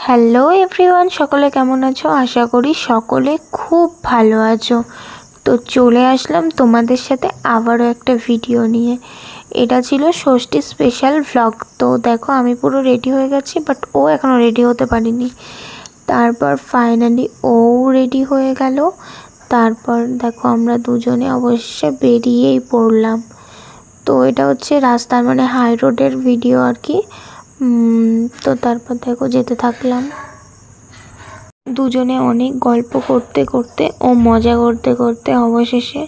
Hello everyone, সকলে কেমন আছো? আশা করি সকলে খুব ভালো আছো। তো চলে আসলাম তোমাদের সাথে আবারও একটা ভিডিও নিয়ে। এটা ছিল ষষ্ঠী স্পেশাল ভ্লগ। তো দেখো আমি পুরো রেডি হয়ে গেছি, বাট ও এখনও রেডি হতে পারিনি। তারপর ফাইনালি ও রেডি হয়ে গেল। তারপর দেখো আমরা দুজনে অবশ্যই বেরিয়েই পড়লাম। তো এটা হচ্ছে রাস্তার মানে হাই রোডের ভিডিও আর কি। তো তারপর দেখো যেতে থাকলাম, দুজনে অনেক গল্প করতে করতে ও মজা করতে করতে অবশেষে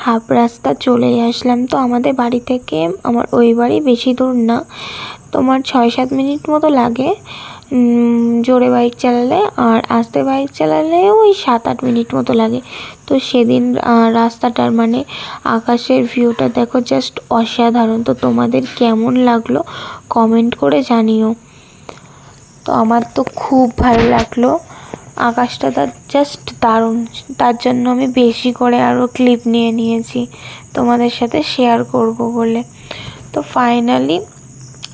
হাফ রাস্তা চলেই আসলাম। তো আমাদের বাড়ি থেকে আমার ওই বাড়ি বেশি দূর না, তোমার 6-7 মিনিট মতো লাগে জোরে বাইক চালালে, আর আস্তে বাইক চালালে ওই 7-8 মিনিট মতো লাগে। তো সেদিন রাস্তাটার মানে আকাশের ভিউটা দেখো জাস্ট অসাধারণ। তো তোমাদের কেমন লাগলো কমেন্ট করে জানিও। তো আমার তো খুব ভালো লাগলো, আকাশটা জাস্ট দারুণ। তার জন্য আমি বেশি করে আরও ক্লিপ নিয়ে নিয়েছি তোমাদের সাথে শেয়ার করব বলে। তো ফাইনালি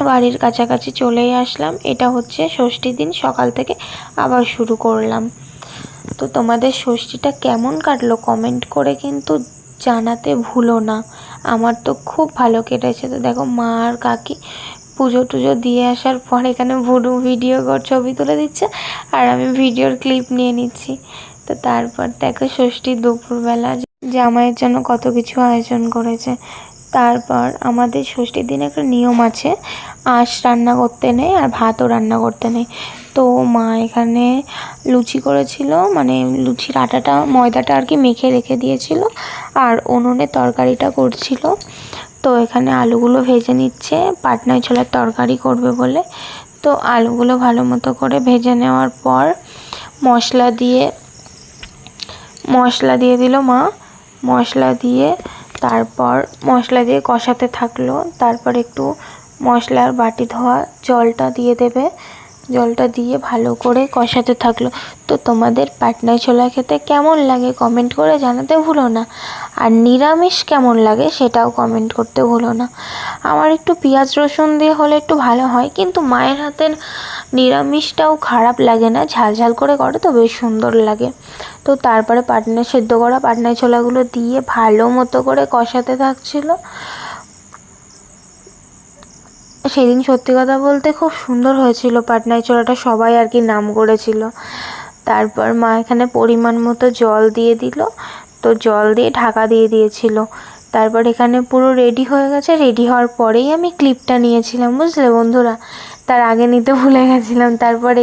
বাড়ির কাছাকাছি চলেই আসলাম। এটা হচ্ছে ষষ্ঠীর দিন সকাল থেকে আবার শুরু করলাম। তো তোমাদের ষষ্ঠীটা কেমন কাটলো কমেন্ট করে কিন্তু জানাতে ভুলো না। আমার তো খুব ভালো কেটেছে। তো দেখো মা আর কাকি পুজো টুজো দিয়ে আসার পর এখানে ভিডিও ছবি তুলে দিচ্ছে, আর আমি ভিডিওর ক্লিপ নিয়ে নিচ্ছি। তো তারপর দেখো ষষ্ঠীর দুপুরবেলা জামাইয়ের জন্য কত কিছু আয়োজন করেছে। তারপর আমাদের ষষ্ঠীর দিনে একটা নিয়ম আছে, আঁশ রান্না করতে নেই আর ভাতও রান্না করতে নেই। তো মা এখানে লুচি করেছিল, মানে লুচির আটাটা ময়দাটা আর কি মেখে রেখে দিয়েছিল, আর উনুনে তরকারিটা করছিল। তো এখানে আলুগুলো ভেজে নিচ্ছে, পাটনায় ছোলার তরকারি করবে বলে। তো আলুগুলো ভালো মতো করে ভেজে নেওয়ার পর মশলা দিয়ে দিল মা। মশলা দিয়ে কষাতে থাকলো। তারপর একটু মশলার বাটি ধোয়া জলটা দিয়ে দেবে, জলটা দিয়ে ভালো করে কষাতে থাকলো। তো তোমাদের পাটনায় ছোলা খেতে কেমন লাগে কমেন্ট করে জানাতে ভুলো না, আর নিরামিষ কেমন লাগে সেটাও কমেন্ট করতে ভুলো না। আমার একটু পেঁয়াজ রসুন দিয়ে হলে একটু ভালো হয়, কিন্তু মায়ের হাতের নিরামিষটাও খারাপ লাগে না, ঝাল ঝাল করে করে তো বেশ সুন্দর লাগে। তো তারপরে সেদ্ধ করা পাটনায় ছোলাগুলো দিয়ে ভালো মতো করে কষাতে থাকছিল। সেদিন সত্যি কথা বলতে খুব সুন্দর হয়েছিল পাটনায় ছোলাটা, সবাই আর কি নাম করেছিল। তারপর মা এখানে পরিমাণ মতো জল দিয়ে দিল, তো জল দিয়ে ঢাকা দিয়ে দিয়েছিল। তারপর এখানে পুরো রেডি হয়ে গেছে। রেডি হওয়ার পরেই আমি ক্লিপটা নিয়েছিলাম, বুঝলে বন্ধুরা, তার আগে নিতে ভুলে গেছিলাম। তারপরে